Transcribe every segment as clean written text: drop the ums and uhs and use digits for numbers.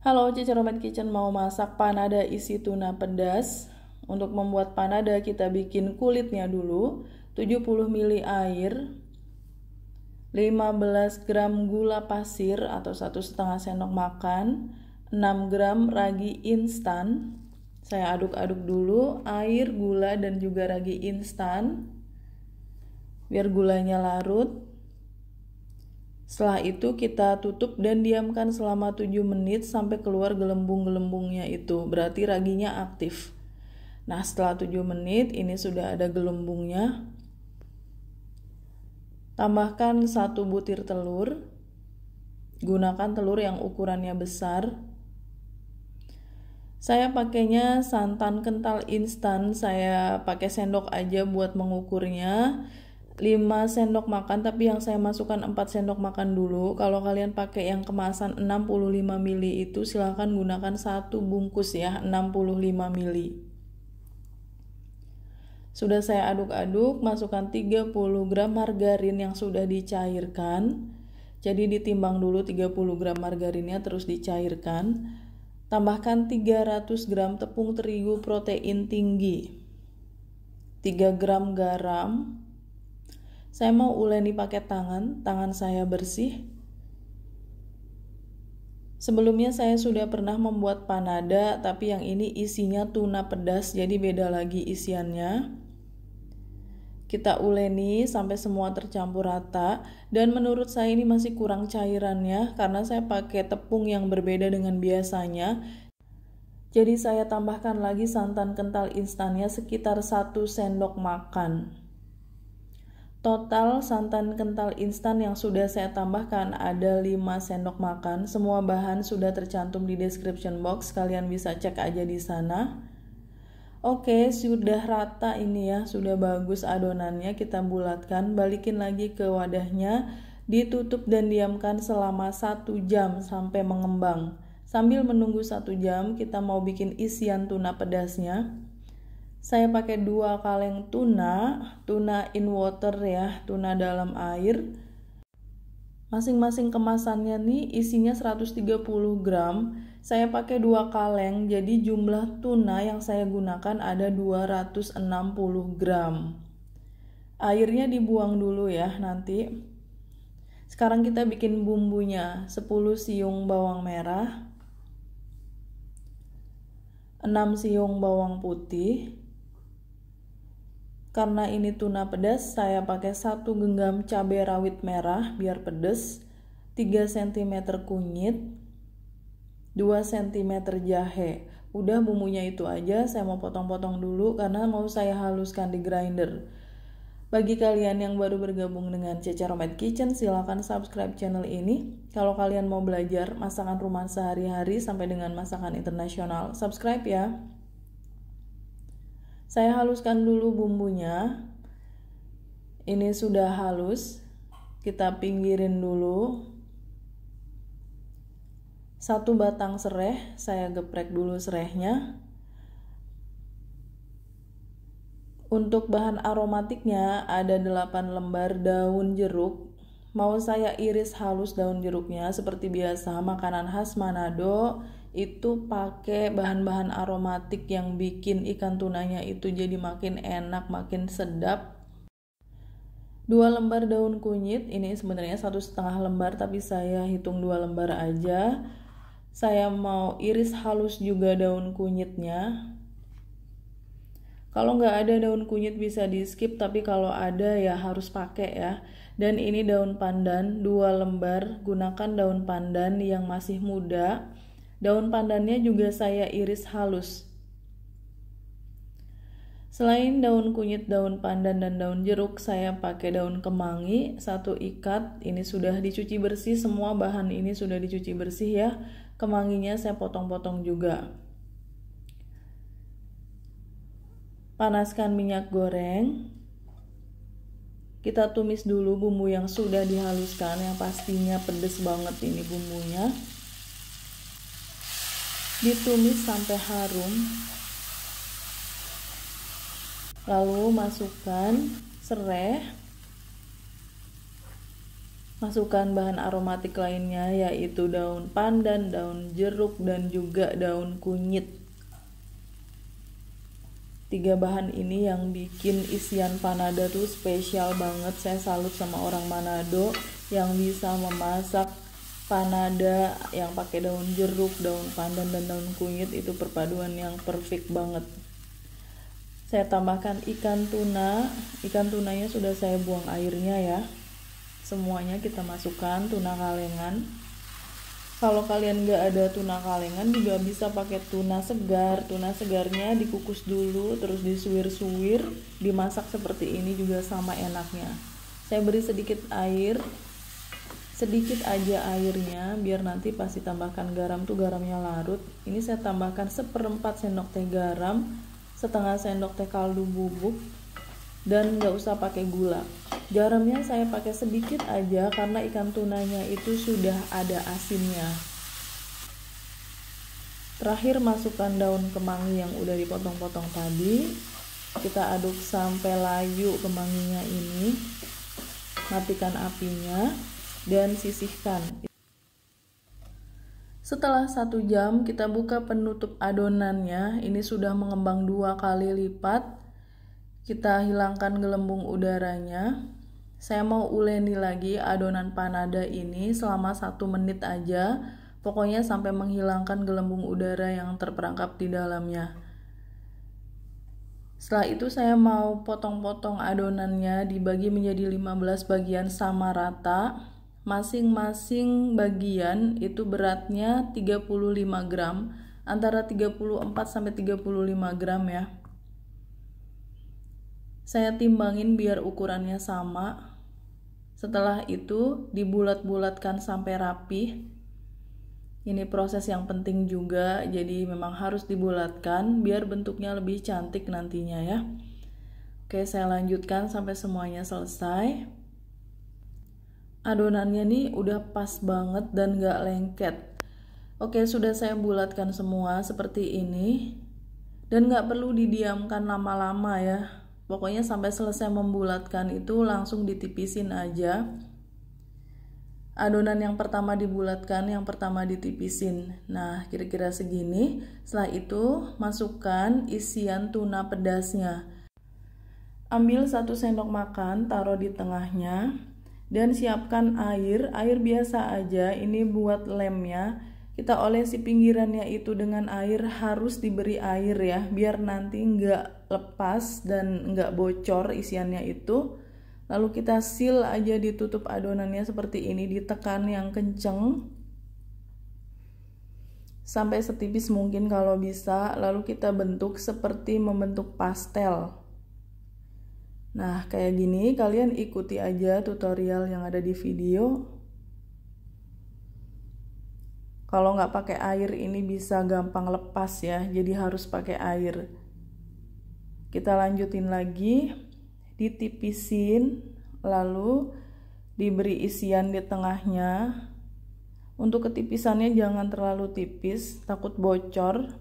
Halo, Cica Romet Kitchen mau masak panada isi tuna pedas. Untuk membuat panada kita bikin kulitnya dulu. 70 ml air, 15 gram gula pasir atau 1,5 sendok makan, 6 gram ragi instan. Saya aduk-aduk dulu air, gula, dan juga ragi instan biar gulanya larut. Setelah itu kita tutup dan diamkan selama 7 menit sampai keluar gelembung-gelembungnya itu. Berarti raginya aktif. Nah, setelah 7 menit ini sudah ada gelembungnya. Tambahkan 1 butir telur. Gunakan telur yang ukurannya besar. Saya pakainya santan kental instan. Saya pakai sendok aja buat mengukurnya. 5 sendok makan, tapi yang saya masukkan 4 sendok makan dulu. Kalau kalian pakai yang kemasan 65 ml itu silahkan gunakan 1 bungkus ya, 65 ml. Sudah saya aduk-aduk, masukkan 30 gram margarin yang sudah dicairkan. Jadi ditimbang dulu 30 gram margarinnya, terus dicairkan. Tambahkan 300 gram tepung terigu protein tinggi, 3 gram garam. Saya mau uleni pakai tangan saya bersih. Sebelumnya saya sudah pernah membuat panada, tapi yang ini isinya tuna pedas, jadi beda lagi isiannya. Kita uleni sampai semua tercampur rata, dan menurut saya ini masih kurang cairannya karena saya pakai tepung yang berbeda dengan biasanya. Jadi saya tambahkan lagi santan kental instannya sekitar 1 sendok makan. Total santan kental instan yang sudah saya tambahkan ada 5 sendok makan. Semua bahan sudah tercantum di description box, kalian bisa cek aja di sana. Oke, sudah rata ini ya, sudah bagus adonannya. Kita bulatkan, balikin lagi ke wadahnya, ditutup dan diamkan selama 1 jam sampai mengembang. Sambil menunggu 1 jam, kita mau bikin isian tuna pedasnya. Saya pakai 2 kaleng tuna in water ya, tuna dalam air. Masing-masing kemasannya nih isinya 130 gram. Saya pakai 2 kaleng, jadi jumlah tuna yang saya gunakan ada 260 gram. Airnya dibuang dulu ya nanti. Sekarang kita bikin bumbunya. 10 siung bawang merah, 6 siung bawang putih. Karena ini tuna pedas, saya pakai 1 genggam cabai rawit merah biar pedas, 3 cm kunyit, 2 cm jahe. Udah bumbunya itu aja, saya mau potong-potong dulu karena mau saya haluskan di grinder. Bagi kalian yang baru bergabung dengan Cica Romet Kitchen, silahkan subscribe channel ini. Kalau kalian mau belajar masakan rumah sehari-hari sampai dengan masakan internasional, subscribe ya. Saya haluskan dulu bumbunya. Ini sudah halus. Kita pinggirin dulu. 1 batang sereh, saya geprek dulu serehnya. Untuk bahan aromatiknya ada 8 lembar daun jeruk. Mau saya iris halus daun jeruknya seperti biasa, makanan khas Manado itu pakai bahan-bahan aromatik yang bikin ikan tunanya itu jadi makin enak, makin sedap. 2 lembar daun kunyit, ini sebenarnya 1,5 lembar tapi saya hitung 2 lembar aja. Saya mau iris halus juga daun kunyitnya. Kalau nggak ada daun kunyit bisa di skip, tapi kalau ada ya harus pakai ya. Dan ini daun pandan 2 lembar, gunakan daun pandan yang masih muda. Daun pandannya juga saya iris halus. Selain daun kunyit, daun pandan, dan daun jeruk, saya pakai daun kemangi 1 ikat. Ini sudah dicuci bersih, semua bahan ini sudah dicuci bersih ya. Kemanginya saya potong-potong juga. Panaskan minyak goreng. Kita tumis dulu bumbu yang sudah dihaluskan, yang pastinya pedes banget ini bumbunya. Ditumis sampai harum. Lalu masukkan serai. Masukkan bahan aromatik lainnya yaitu daun pandan, daun jeruk, dan juga daun kunyit. 3 bahan ini yang bikin isian panada tuh spesial banget. Saya salut sama orang Manado yang bisa memasak panada yang pakai daun jeruk, daun pandan, dan daun kunyit. Itu perpaduan yang perfect banget. Saya tambahkan ikan tuna. Ikan tunanya sudah saya buang airnya ya. Semuanya kita masukkan, tuna kalengan. Kalau kalian gak ada tuna kalengan juga bisa pakai tuna segar. Tuna segarnya dikukus dulu, terus disuir-suir, dimasak seperti ini juga sama enaknya. Saya beri sedikit air, sedikit aja airnya, biar nanti pas ditambahkan garam tuh garamnya larut. Ini saya tambahkan 1/4 sendok teh garam, setengah sendok teh kaldu bubuk, dan nggak usah pakai gula. Garamnya saya pakai sedikit aja karena ikan tunanya itu sudah ada asinnya. Terakhir masukkan daun kemangi yang udah dipotong-potong tadi. Kita aduk sampai layu kemanginya ini. Matikan apinya dan sisihkan. Setelah 1 jam kita buka penutup adonannya. Ini sudah mengembang 2 kali lipat. Kita hilangkan gelembung udaranya. Saya mau uleni lagi adonan panada ini selama 1 menit aja. Pokoknya sampai menghilangkan gelembung udara yang terperangkap di dalamnya. Setelah itu saya mau potong-potong adonannya, dibagi menjadi 15 bagian sama rata. Masing-masing bagian itu beratnya 35 gram, antara 34 sampai 35 gram ya. Saya timbangin biar ukurannya sama. Setelah itu dibulat-bulatkan sampai rapih. Ini proses yang penting juga, jadi memang harus dibulatkan biar bentuknya lebih cantik nantinya ya. Oke, saya lanjutkan sampai semuanya selesai. Adonannya nih udah pas banget dan gak lengket. Oke, sudah saya bulatkan semua seperti ini. Dan gak perlu didiamkan lama-lama ya. Pokoknya sampai selesai membulatkan itu langsung ditipisin aja. Adonan yang pertama dibulatkan, yang pertama ditipisin. Nah, kira-kira segini. Setelah itu masukkan isian tuna pedasnya. Ambil 1 sendok makan, taruh di tengahnya. Dan siapkan air biasa aja, ini buat lemnya. Kita olesi pinggirannya itu dengan air, harus diberi air ya, biar nanti nggak lepas dan nggak bocor isiannya itu. Lalu kita seal aja, ditutup adonannya seperti ini, ditekan yang kenceng sampai setipis mungkin kalau bisa. Lalu kita bentuk seperti membentuk pastel. Nah, kayak gini, kalian ikuti aja tutorial yang ada di video. Kalau nggak pakai air ini bisa gampang lepas ya, jadi harus pakai air. Kita lanjutin lagi, ditipisin, lalu diberi isian di tengahnya. Untuk ketipisannya jangan terlalu tipis, takut bocor.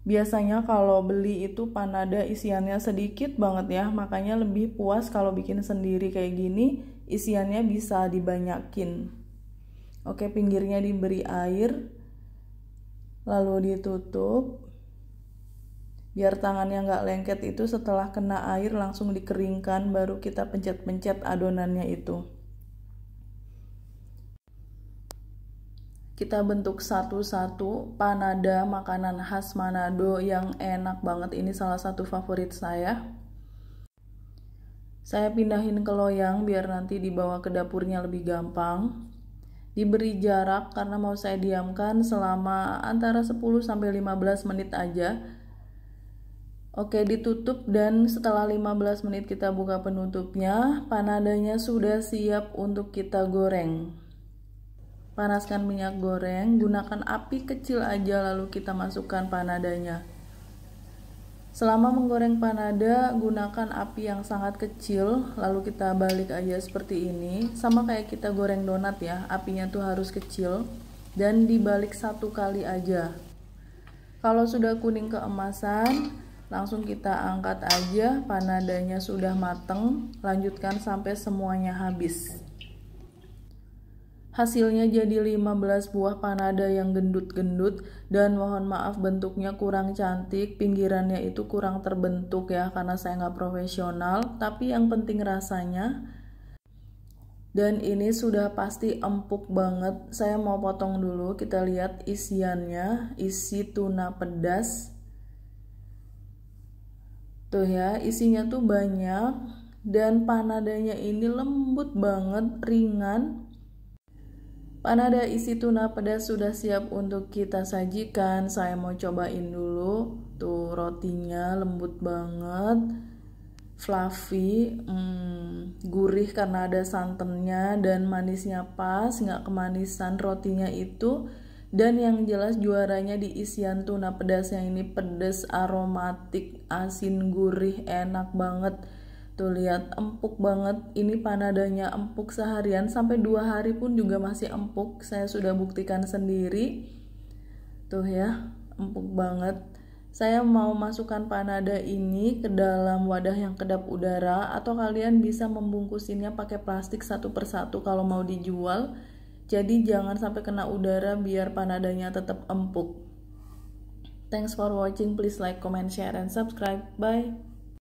Biasanya kalau beli itu panada isiannya sedikit banget ya, makanya lebih puas kalau bikin sendiri kayak gini, isiannya bisa dibanyakin. Oke, pinggirnya diberi air, lalu ditutup. Biar tangannya nggak lengket itu setelah kena air langsung dikeringkan, baru kita pencet-pencet adonannya itu. Kita bentuk satu-satu panada, makanan khas Manado yang enak banget. Ini salah satu favorit saya. Saya pindahin ke loyang biar nanti dibawa ke dapurnya lebih gampang. Diberi jarak karena mau saya diamkan selama antara 10-15 menit aja. Oke, ditutup dan setelah 15 menit kita buka penutupnya. Panadanya sudah siap untuk kita goreng. Panaskan minyak goreng, gunakan api kecil aja, lalu kita masukkan panadanya. Selama menggoreng panada, gunakan api yang sangat kecil, lalu kita balik aja seperti ini. Sama kayak kita goreng donat ya, apinya tuh harus kecil dan dibalik 1 kali aja. Kalau sudah kuning keemasan, langsung kita angkat aja. Panadanya sudah mateng, lanjutkan sampai semuanya habis. Hasilnya jadi 15 buah panada yang gendut-gendut, dan mohon maaf bentuknya kurang cantik, pinggirannya itu kurang terbentuk ya karena saya nggak profesional, tapi yang penting rasanya. Dan ini sudah pasti empuk banget. Saya mau potong dulu, kita lihat isiannya. Isi tuna pedas. Tuh ya, isinya tuh banyak, dan panadanya ini lembut banget, ringan. Panada isi tuna pedas sudah siap untuk kita sajikan. Saya mau cobain dulu. Tuh rotinya lembut banget, fluffy, gurih karena ada santannya, dan manisnya pas, nggak kemanisan rotinya itu. Dan yang jelas juaranya di isian tuna pedasnya ini, pedas, aromatik, asin, gurih, enak banget. Tuh lihat, empuk banget. Ini panadanya empuk seharian, sampai 2 hari pun juga masih empuk. Saya sudah buktikan sendiri. Tuh ya, empuk banget. Saya mau masukkan panada ini ke dalam wadah yang kedap udara, atau kalian bisa membungkusinnya pakai plastik satu persatu kalau mau dijual. Jadi jangan sampai kena udara biar panadanya tetap empuk. Thanks for watching. Please like, comment, share, and subscribe. Bye.